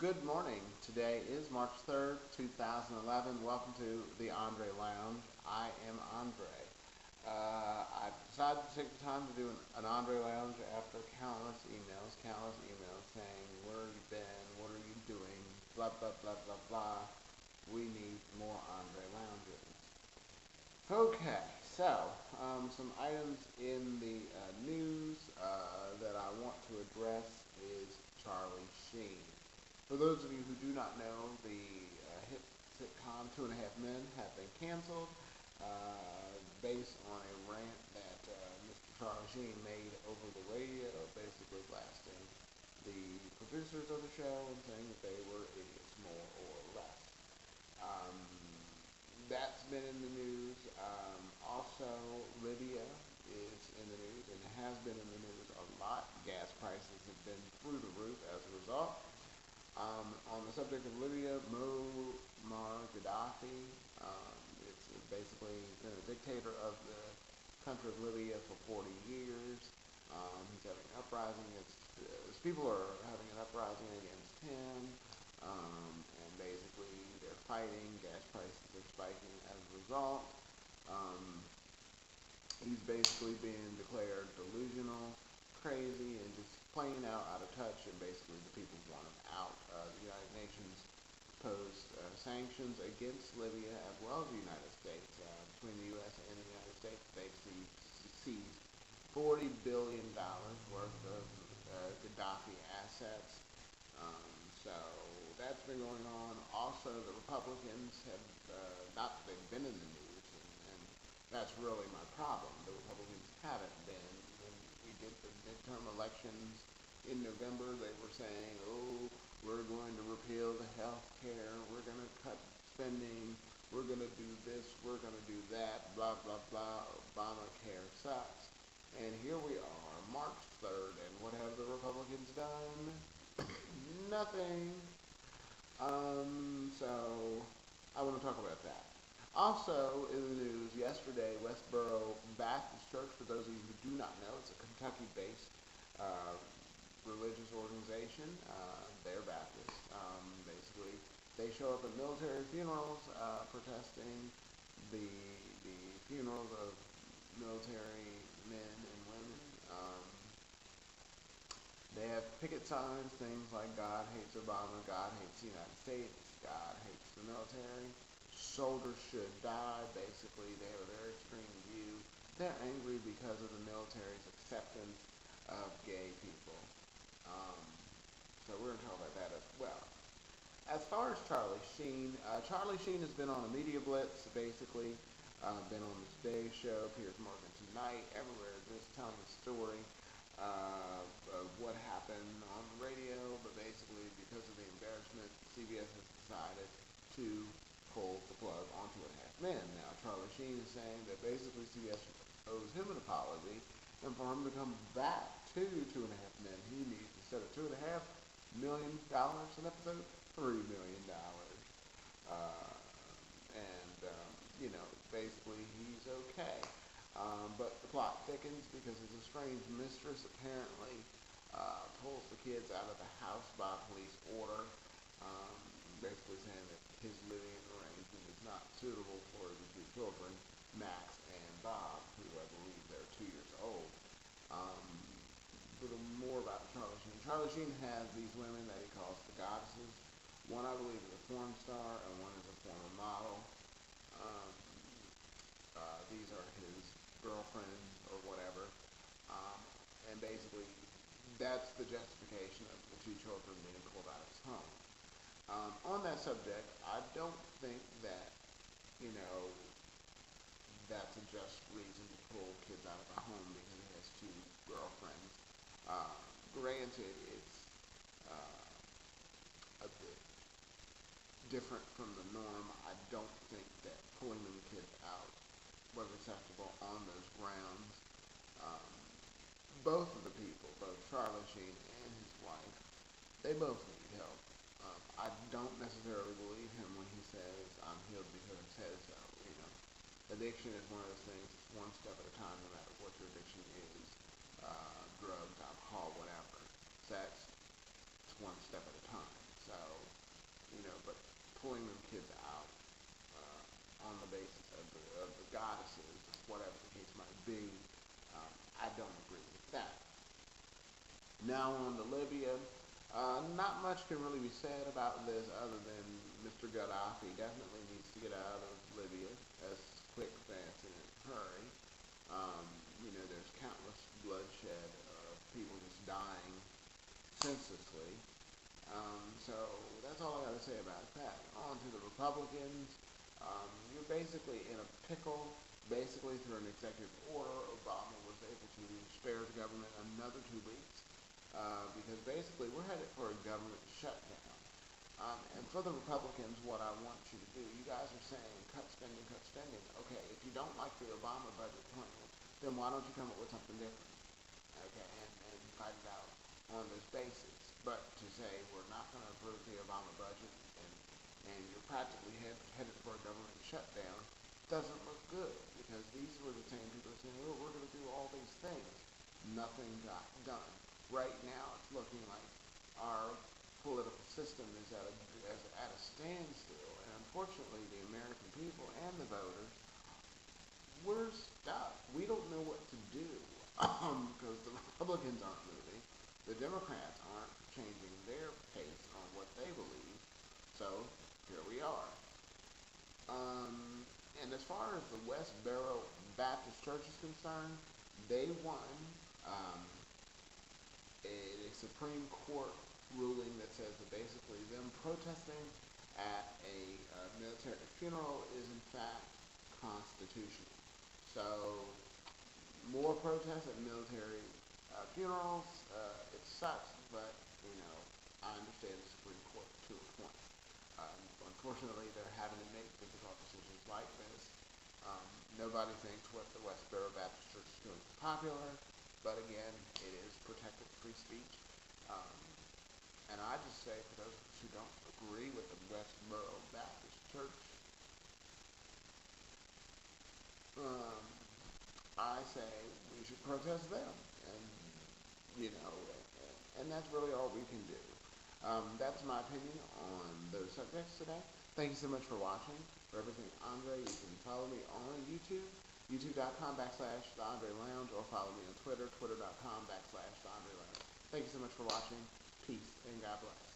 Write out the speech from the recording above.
Good morning. Today is March 3rd, 2011. Welcome to the Andre Lounge. I am Andre. I decided to take the time to do an Andre Lounge after countless emails saying, where have you been, what are you doing, blah, blah, blah, blah, blah. We need more Andre Lounges. Okay, so some items in the news that I want to address is Charlie Sheen. For those of you who do not know, the hit sitcom Two and a Half Men have been canceled based on a rant that Mr. Charlie Sheen made over the radio, basically blasting the producers of the show and saying that they were idiots, more or less. That's been in the news. Also, Lybia is in the news and has been in the news a lot. Gas prices have been through the roof as a result. On the subject of Libya, Muammar Gaddafi, it's basically been a dictator of the country of Libya for 40 years. He's having an uprising against, people are having an uprising against him, and basically they're fighting, gas prices are spiking as a result. He's basically being declared delusional, crazy, and just plain out of touch, and basically the people want him out. The United Nations posed sanctions against Libya as well as the United States. Between the U.S. and the United States, they've seized $40 billion worth of Gaddafi assets. So that's been going on. Also, the Republicans have, not that they've been in the news, and that's really my problem. The Republicans haven't been. When we did the midterm elections in November, they were saying, oh, we're going to repeal the health care, we're going to cut spending, we're going to do this, we're going to do that, blah, blah, blah, Obamacare sucks. And here we are, March 3rd, and what have the Republicans done? Nothing. So I want to talk about that. Also in the news, yesterday, Westboro Baptist Church, for those of you who do not know, it's a Kentucky-based religious organization. They're Baptist. Basically, they show up at military funerals protesting the funerals of military men and women. They have picket signs, things like God hates Obama, God hates the United States, God hates the military, soldiers should die. Basically, they have a very extreme view. They're angry because of the military's acceptance of gay people. So we're going to talk about that as well. As far as Charlie Sheen has been on a media blitz, basically, been on the Today Show, Piers Morgan Tonight, everywhere, just telling the story of what happened on the radio, but basically because of the embarrassment, CBS has decided to pull the plug on Two and a Half Men. Now, Charlie Sheen is saying that basically CBS owes him an apology, and for him to come back to Two and a Half Men, he needs, instead of $2.5 million an episode, $3 million. Basically he's okay. But the plot thickens because his estranged mistress apparently pulls the kids out of the house by police order, basically saying that his living arrangement is not suitable for the two children, Max and Bob, who I believe they're 2 years old. A little more about Charlie Sheen. Charlie Sheen has these women that he calls the goddesses. One, I believe, is a porn star, and one is a former model. These are his girlfriends or whatever. And basically, that's the justification of the two children being pulled out of his home. On that subject, I don't think that, that's a just reason to pull kids out of the home because he has two girlfriends. Granted, it's a bit different from the norm. I don't think that pulling them kids out was acceptable on those grounds. Both of the people, both Charlie Sheen and his wife, they both need help. I don't necessarily believe him when he says, I'm healed because I said so. Addiction is one of those things, it's one step at a time, no matter what your addiction is. Drugs, alcohol, whatever. Sex, it's one step at a time. So So, but pulling them kids out on the basis of the goddesses, whatever the case might be, I don't agree with that. Now on to Libya. Not much can really be said about this other than Mr. Gaddafi definitely needs to get out of Libya as quick, fast, and in a hurry. There's countless bloodshed of people just dying senselessly. So that's all I got to say about that. On to the Republicans. You're basically in a pickle. Basically, through an executive order, Obama was able to spare the government another 2 weeks because basically we're headed for a government shutdown. And for the Republicans, what I want you to do, you guys are saying cut spending, cut spending. Okay, if you don't like the Obama budget plan, then why don't you come up with something different? Okay, and fight it out on this basis. But to say we're not going to approve the Obama budget and you're practically headed for a government shutdown doesn't look good, because these were the same people saying, oh, we're going to do all these things. Nothing got done. Right now it's looking like our political system is at a standstill, and unfortunately the American people and the voters, we're stuck. We don't know what to do because the Republicans aren't moving. The Democrats aren't changing their pace on what they believe. So here we are. And as far as the Westboro Baptist Church is concerned, they won a Supreme Court ruling that says that basically them protesting at a military funeral is in fact constitutional. So more protests at military funerals, it sucks, but I understand the Supreme Court to a point. Unfortunately, they're having to make difficult decisions like this. Nobody thinks what the Westboro Baptist Church is doing is popular, but again, it is protected free speech. And I just say, for those who don't agree with the Westboro Baptist Church, I say we should protest them, and that's really all we can do. That's my opinion on those subjects today. Thank you so much for watching. For everything Andre, you can follow me on YouTube, youtube.com/The Andre Lounge, or follow me on Twitter, twitter.com/The Andre Lounge. Thank you so much for watching. Peace and God bless.